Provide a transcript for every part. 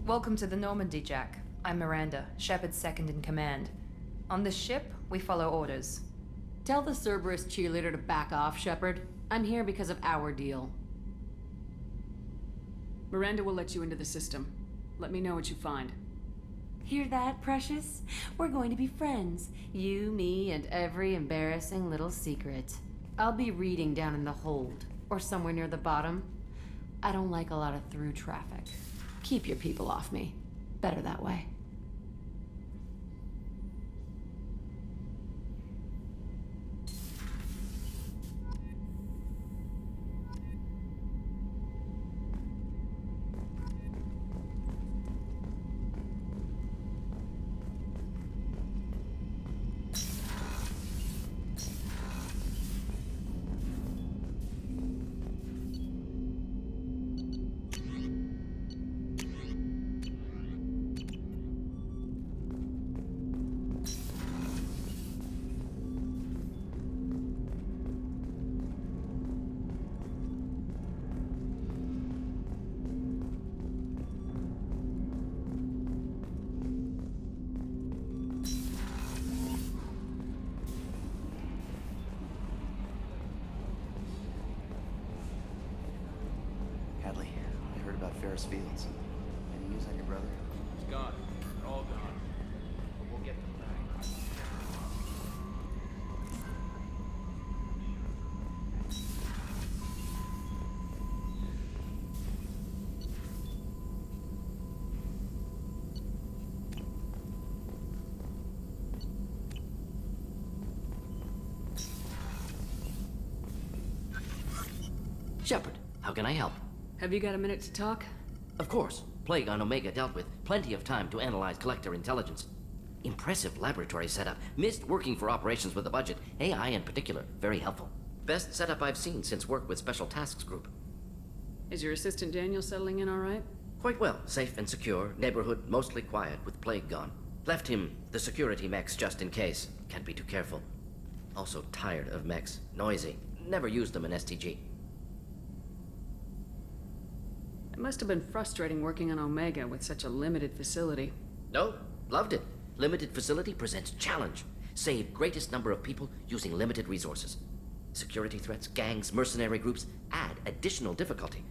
Welcome to the Normandy, Jack. I'm Miranda, Shepard's second in command. On this ship, we follow orders. Tell the Cerberus cheerleader to back off, Shepard. I'm here because of our deal. Miranda will let you into the system. Let me know what you find. Hear that, Precious? We're going to be friends. You, me, and every embarrassing little secret. I'll be reading down in the hold, or somewhere near the bottom. I don't like a lot of through traffic. Keep your people off me. Better that way. Ferris Fields. Any news on your brother? He's gone. They're all gone. But we'll get them back. Shepard, how can I help? Have you got a minute to talk? Of course. Plague on Omega dealt with. Plenty of time to analyze collector intelligence. Impressive laboratory setup. Missed working for operations with a budget. AI in particular. Very helpful. Best setup I've seen since work with Special Tasks Group. Is your assistant Daniel settling in all right? Quite well. Safe and secure. Neighborhood mostly quiet with Plague gone. Left him the security mechs just in case. Can't be too careful. Also tired of mechs. Noisy. Never used them in STG. It must have been frustrating working on Omega with such a limited facility. No, loved it. Limited facility presents challenge. Save greatest number of people using limited resources. Security threats, gangs, mercenary groups add additional difficulty.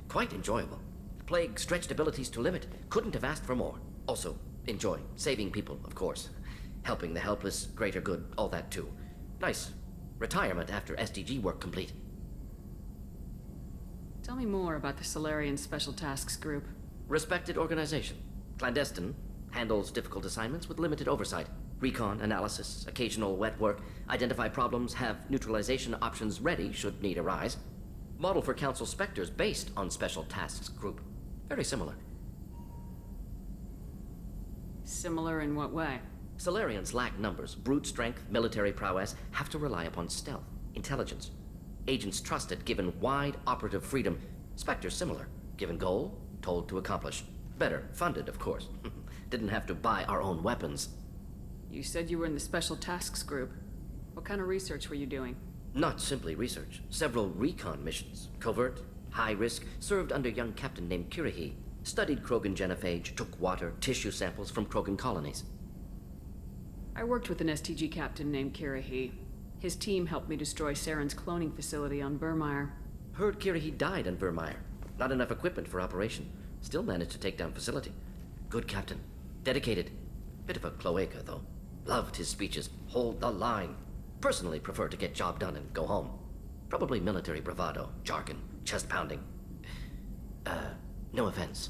Quite enjoyable. Plague stretched abilities to limit. Couldn't have asked for more. Also, enjoy. Saving people, of course. Helping the helpless, greater good, all that too. Nice. Retirement after SDG work complete. Tell me more about the Solarian Special Tasks Group. Respected organization. Clandestine. Handles difficult assignments with limited oversight. Recon, analysis, occasional wet work. Identify problems, have neutralization options ready should need arise. Model for Council Spectres based on Special Tasks Group. Very similar. Similar in what way? Solarians lack numbers, brute strength, military prowess, have to rely upon stealth, intelligence. Agents trusted, given wide operative freedom. Spectres similar, given goal, told to accomplish. Better funded, of course. Didn't have to buy our own weapons. You said you were in the Special Tasks Group. What kind of research were you doing? Not simply research. Several recon missions. Covert, high risk, served under a young captain named Kirahi. Studied Krogan genophage, took water, tissue samples from Krogan colonies. I worked with an STG captain named Kirahi. His team helped me destroy Saren's cloning facility on Burmire. Heard Kirahi died on Vermeer. Not enough equipment for operation. Still managed to take down facility. Good captain. Dedicated. Bit of a cloaca, though. Loved his speeches. Hold the line. Personally prefer to get job done and go home. Probably military bravado, jargon, chest pounding. No offense.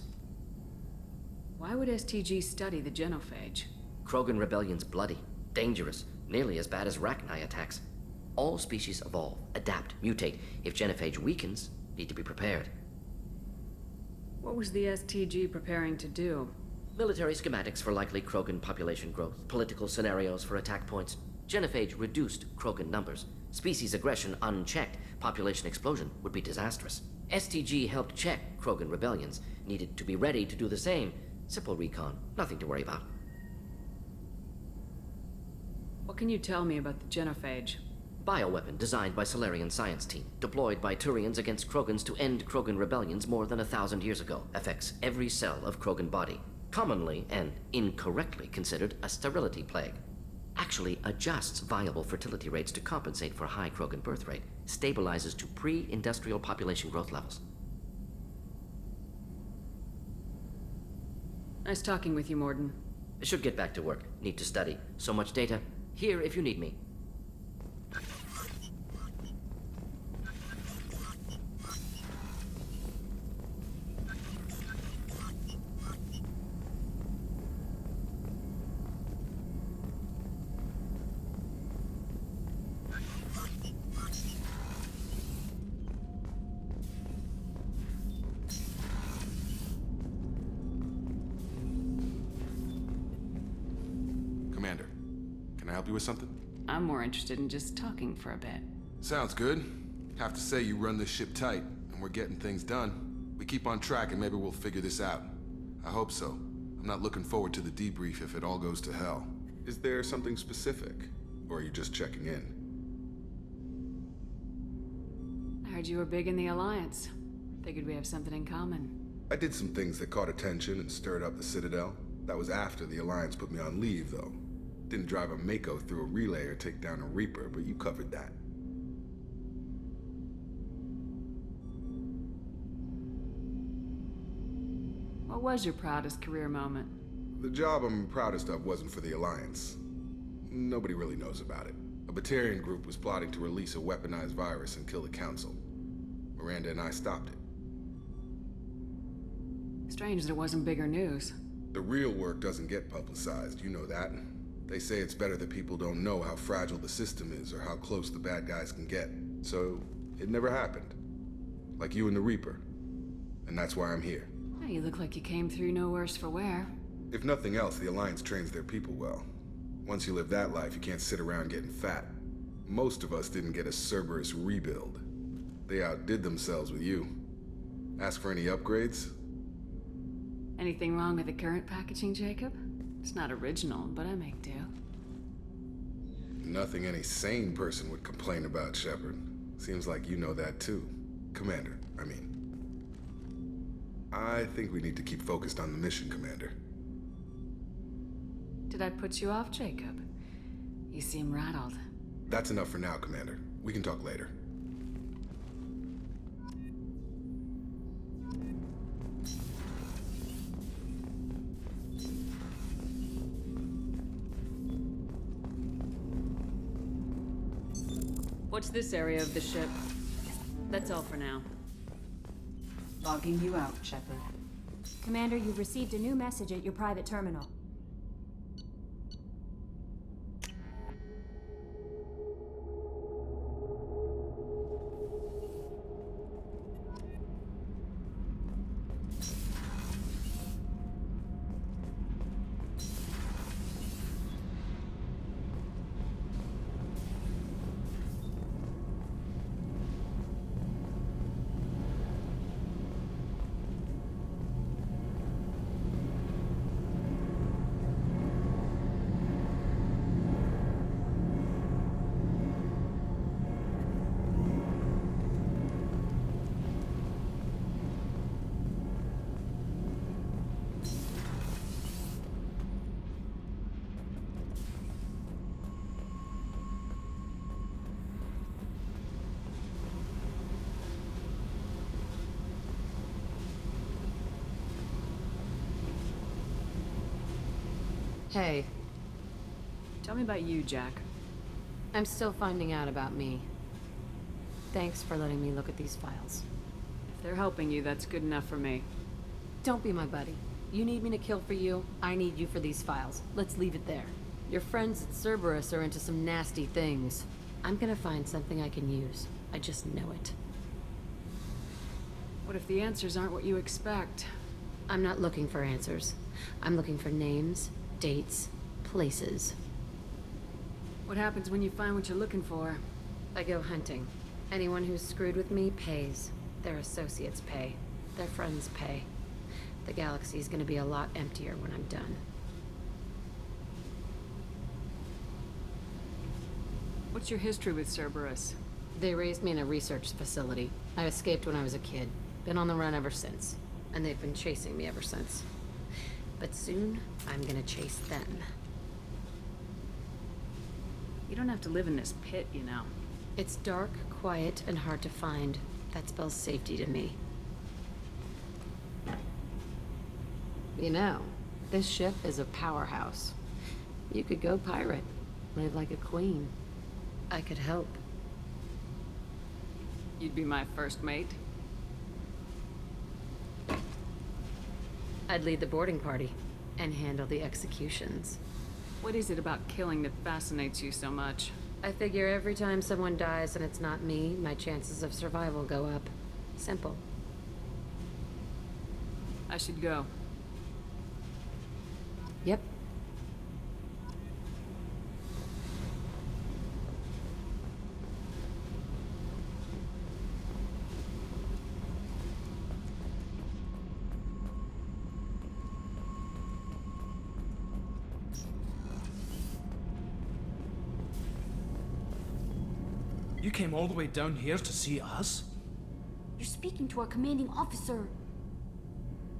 Why would STG study the genophage? Krogan rebellion's bloody, dangerous, nearly as bad as Rachni attacks. All species evolve, adapt, mutate. If genophage weakens, need to be prepared. What was the STG preparing to do? Military schematics for likely Krogan population growth, political scenarios for attack points. Genophage reduced Krogan numbers. Species aggression unchecked, population explosion would be disastrous. STG helped check Krogan rebellions, needed to be ready to do the same. Simple recon, nothing to worry about. What can you tell me about the genophage? Bioweapon designed by Solarian science team, deployed by Turians against Krogans to end Krogan rebellions more than 1,000 years ago. Affects every cell of Krogan body. Commonly and incorrectly considered a sterility plague. Actually adjusts viable fertility rates to compensate for high Krogan birth rate. Stabilizes to pre-industrial population growth levels. Nice talking with you, Morlun. Should get back to work. Need to study. So much data. Here if you need me. Commander, can I help you with something? I'm more interested in just talking for a bit. Sounds good. Have to say you run this ship tight, and we're getting things done. We keep on track and maybe we'll figure this out. I hope so. I'm not looking forward to the debrief if it all goes to hell. Is there something specific? Or are you just checking in? I heard you were big in the Alliance. Figured we have something in common. I did some things that caught attention and stirred up the Citadel. That was after the Alliance put me on leave, though. Didn't drive a Mako through a relay or take down a Reaper, but you covered that. What was your proudest career moment? The job I'm proudest of wasn't for the Alliance. Nobody really knows about it. A Batarian group was plotting to release a weaponized virus and kill the Council. Miranda and I stopped it. Strange that it wasn't bigger news. The real work doesn't get publicized, you know that. They say it's better that people don't know how fragile the system is or how close the bad guys can get. So, it never happened. Like you and the Reaper. And that's why I'm here. Yeah, you look like you came through no worse for wear. If nothing else, the Alliance trains their people well. Once you live that life, you can't sit around getting fat. Most of us didn't get a Cerberus rebuild. They outdid themselves with you. Ask for any upgrades? Anything wrong with the current packaging, Jacob? It's not original, but I make do. Nothing any sane person would complain about, Shepard. Seems like you know that too. Commander, I mean. I think we need to keep focused on the mission, Commander. Did I put you off, Jacob? You seem rattled. That's enough for now, Commander. We can talk later. What's this area of the ship? That's all for now. Logging you out, Shepard. Commander, you've received a new message at your private terminal. Hey, Tell me about you, Jack. I'm still finding out about me. Thanks for letting me look at these files. If they're helping you, that's good enough for me. Don't be my buddy. You need me to kill for you, I need you for these files. Let's leave it there. Your friends at Cerberus are into some nasty things. I'm gonna find something I can use. I just know it. What if the answers aren't what you expect? I'm not looking for answers. I'm looking for names, dates, places. What happens when you find what you're looking for? I go hunting. Anyone who's screwed with me pays. Their associates pay. Their friends pay. The galaxy's gonna be a lot emptier when I'm done. What What's your history with Cerberus? They raised me in a research facility. I escaped when I was a kid. Been on the run ever since. And they've been chasing me ever since. But soon, I'm gonna chase them. You don't have to live in this pit, you know. It's dark, quiet, and hard to find. That spells safety to me. You know, this ship is a powerhouse. You could go pirate. Live like a queen. I could help. You'd be my first mate. I'd lead the boarding party. And handle the executions. What is it about killing that fascinates you so much? I figure every time someone dies and it's not me, my chances of survival go up. Simple. I should go. Yep. You came all the way down here to see us? You're speaking to our commanding officer.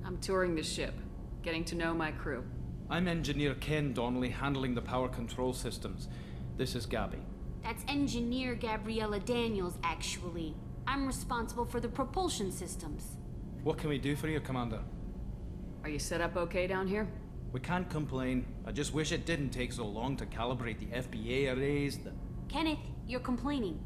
I'm touring the ship, getting to know my crew. I'm Engineer Ken Donnelly, handling the power control systems. This is Gabby. That's Engineer Gabriella Daniels, actually. I'm responsible for the propulsion systems. What can we do for you, Commander? Are you set up okay down here? We can't complain. I just wish it didn't take so long to calibrate the FBA arrays. Kenneth, you're complaining.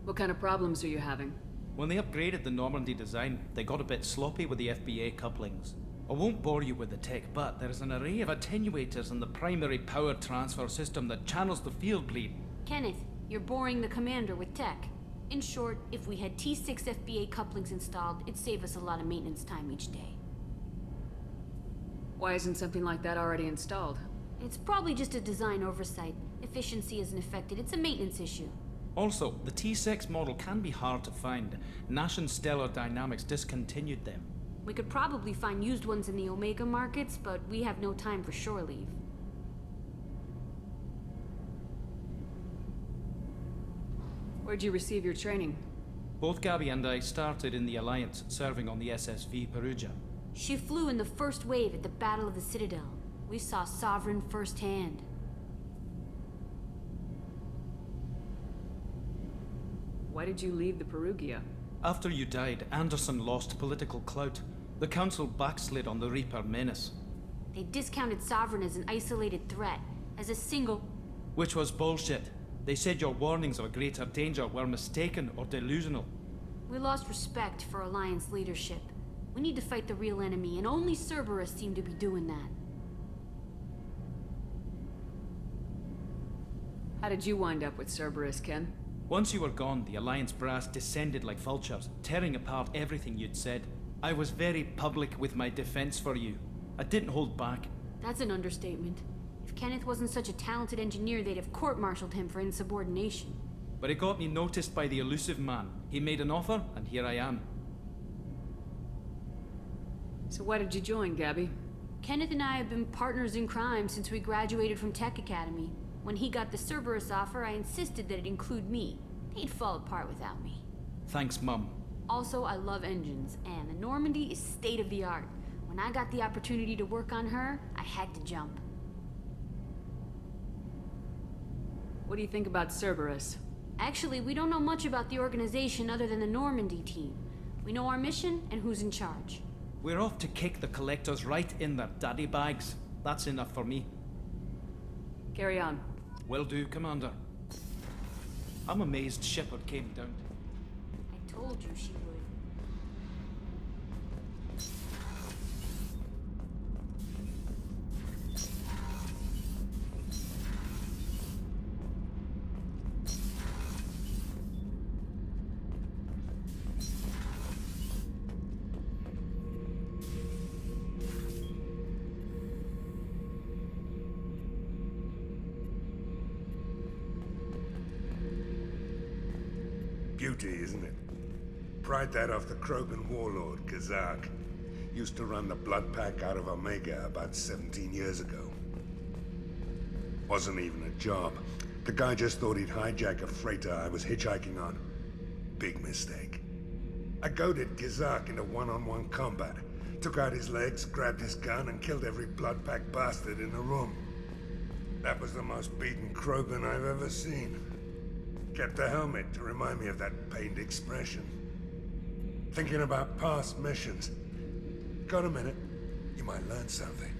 What kind of problems are you having? When they upgraded the Normandy design, they got a bit sloppy with the FBA couplings. I won't bore you with the tech, but there is an array of attenuators in the primary power transfer system that channels the field bleed. Kenneth, you're boring the commander with tech. In short, if we had T6 FBA couplings installed, it'd save us a lot of maintenance time each day. Why isn't something like that already installed? It's probably just a design oversight. Efficiency isn't affected, it's a maintenance issue. Also, the T6 model can be hard to find. Nash and Stellar Dynamics discontinued them. We could probably find used ones in the Omega markets, but we have no time for shore leave. Where'd you receive your training? Both Gabby and I started in the Alliance, serving on the SSV Perugia. She flew in the first wave at the Battle of the Citadel. We saw Sovereign firsthand. Why did you leave the Perugia? After you died, Anderson lost political clout. The Council backslid on the Reaper menace. They discounted Sovereign as an isolated threat, as a single... Which was bullshit. They said your warnings of a greater danger were mistaken or delusional. We lost respect for Alliance leadership. We need to fight the real enemy, and only Cerberus seemed to be doing that. How did you wind up with Cerberus, Ken? Once you were gone, the Alliance brass descended like vultures, tearing apart everything you'd said. I was very public with my defense for you. I didn't hold back. That's an understatement. If Kenneth wasn't such a talented engineer, they'd have court-martialed him for insubordination. But it got me noticed by the elusive man. He made an offer, and here I am. So why did you join, Gabby? Kenneth and I have been partners in crime since we graduated from Tech Academy. When he got the Cerberus offer, I insisted that it include me. They'd fall apart without me. Thanks, Mum. Also, I love engines, and the Normandy is state-of-the-art. When I got the opportunity to work on her, I had to jump. What do you think about Cerberus? Actually, we don't know much about the organization other than the Normandy team. We know our mission and who's in charge. We're off to kick the collectors right in their daddy bags. That's enough for me. Carry on. Will do, Commander. I'm amazed Shepard came down. I told you she would. Beauty, isn't it? Pried that off the Krogan warlord, Kazak. Used to run the blood pack out of Omega about 17 years ago. Wasn't even a job. The guy just thought he'd hijack a freighter I was hitchhiking on. Big mistake. I goaded Gazak into one-on-one combat. Took out his legs, grabbed his gun, and killed every blood-packed bastard in the room. That was the most beaten Krogan I've ever seen. Kept a helmet to remind me of that pained expression. Thinking about past missions. Got a minute? You might learn something.